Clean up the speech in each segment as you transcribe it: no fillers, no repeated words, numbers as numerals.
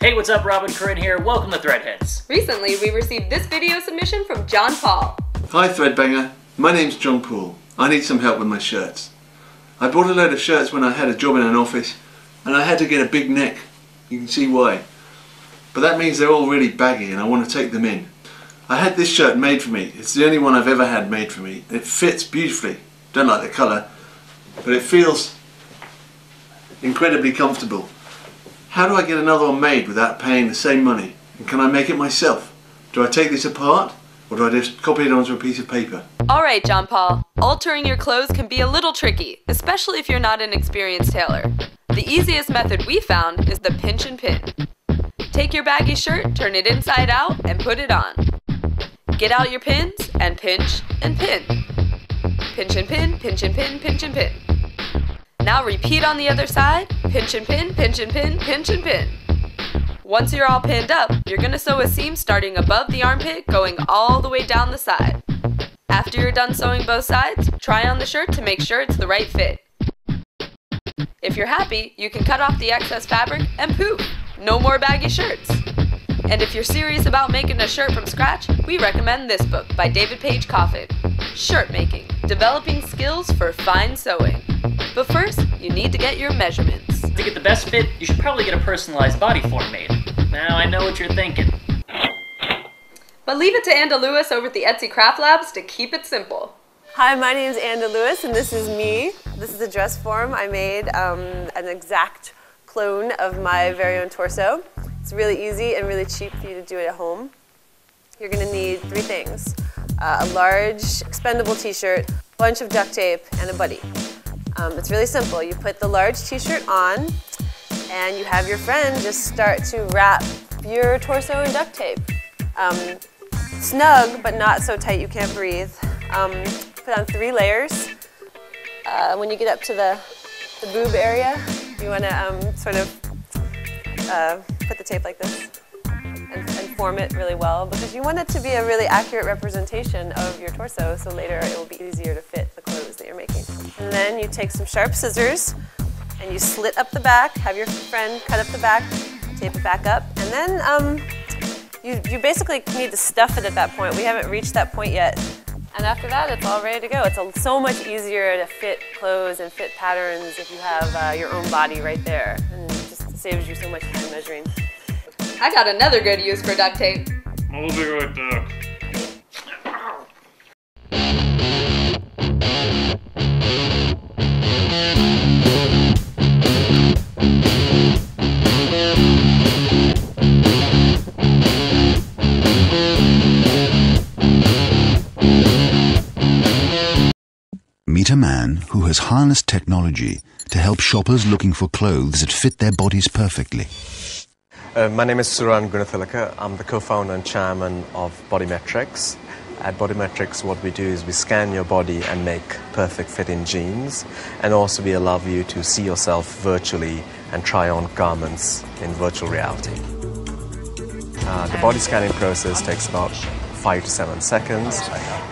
Hey, what's up? Robin Corinne here. Welcome to Threadheads. Recently, we received this video submission from John Paul. Hi Threadbanger, my name's John Paul. I need some help with my shirts. I bought a load of shirts when I had a job in an office and I had to get a big neck. You can see why. But that means they're all really baggy and I want to take them in. I had this shirt made for me. It's the only one I've ever had made for me. It fits beautifully. Don't like the colour, but it feels incredibly comfortable. How do I get another one made without paying the same money? And can I make it myself? Do I take this apart or do I just copy it onto a piece of paper? Alright, John Paul. Altering your clothes can be a little tricky, especially if you're not an experienced tailor. The easiest method we found is the pinch and pin. Take your baggy shirt, turn it inside out, and put it on. Get out your pins and pinch and pin. Pinch and pin, pinch and pin, pinch and pin. Now repeat on the other side, pinch and pin, pinch and pin, pinch and pin. Once you're all pinned up, you're going to sew a seam starting above the armpit going all the way down the side. After you're done sewing both sides, try on the shirt to make sure it's the right fit. If you're happy, you can cut off the excess fabric and poof, no more baggy shirts. And if you're serious about making a shirt from scratch, we recommend this book by David Page Coffin, Shirt Making, Developing Skills for Fine Sewing. But first, you need to get your measurements. To get the best fit, you should probably get a personalized body form made. Now I know what you're thinking. But leave it to Anda Lewis over at the Etsy Craft Labs to keep it simple. Hi, my name is Anda Lewis and this is me. This is a dress form. I made an exact clone of my very own torso. It's really easy and really cheap for you to do it at home. You're going to need three things. A large expendable t-shirt, a bunch of duct tape, and a buddy. It's really simple. You put the large t-shirt on and you have your friend just start to wrap your torso in duct tape. Snug, but not so tight you can't breathe. Put on 3 layers. When you get up to the boob area, you want to sort of put the tape like this and form it really well because you want it to be a really accurate representation of your torso so later it will be easier to fit the clothes that you're making. And then you take some sharp scissors and you slit up the back, have your friend cut up the back, tape it back up, and then you basically need to stuff it at that point. We haven't reached that point yet. And after that, it's all ready to go. It's so much easier to fit clothes and fit patterns if you have your own body right there. And it just saves you so much time measuring. I got another good use for duct tape. I'll be right back. Meet a man who has harnessed technology to help shoppers looking for clothes that fit their bodies perfectly. My name is Suran Gunathalaka. I'm the co-founder and chairman of Bodymetrics. At Bodymetrics, what we do is we scan your body and make perfect fitting jeans, and also we allow you to see yourself virtually and try on garments in virtual reality. The body scanning process takes about 5 to 7 seconds,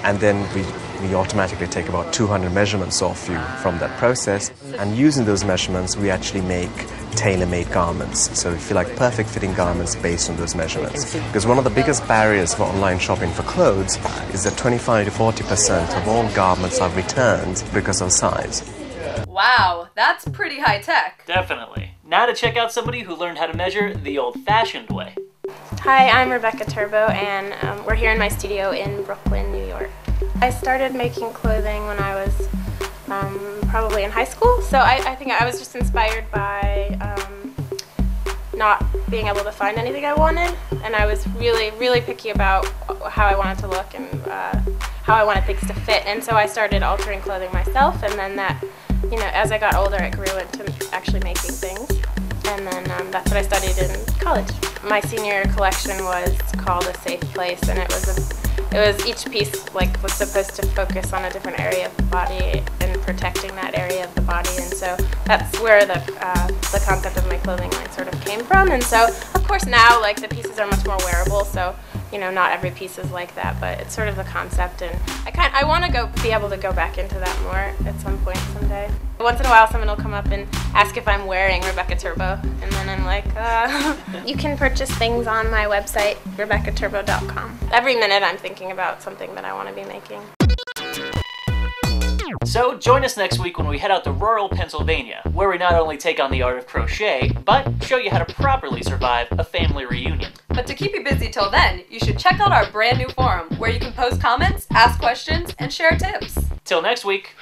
and then we automatically take about 200 measurements off you from that process, and using those measurements we actually make tailor-made garments. So we feel like perfect fitting garments based on those measurements. Because one of the biggest barriers for online shopping for clothes is that 25 to 40% of all garments are returned because of size. Wow, that's pretty high tech. Definitely. Now to check out somebody who learned how to measure the old-fashioned way. Hi, I'm Rebecca Turbow, and we're here in my studio in Brooklyn, New York. I started making clothing when I was probably in high school, so I think I was just inspired by not being able to find anything I wanted, and I was really picky about how I wanted to look and how I wanted things to fit, and so I started altering clothing myself, and then that, you know, as I got older it grew into actually making things, and then that's what I studied in college. My senior collection was called A Safe Place, and it was each piece was supposed to focus on a different area of the body and protecting that area of the body, and so that's where the concept of my clothing line sort of came from. And so of course now the pieces are much more wearable, so you know not every piece is like that, but it's sort of the concept, and I want to be able to go back into that more at some point someday. Once in a while someone will come up and ask if I'm wearing Rebecca Turbow, and then I'm like, You can purchase things on my website, RebeccaTurbow.com. Every minute I'm thinking about something that I want to be making. So join us next week when we head out to rural Pennsylvania, where we not only take on the art of crochet, but show you how to properly survive a family reunion. But to keep you busy till then, you should check out our brand new forum, where you can post comments, ask questions, and share tips. Till next week.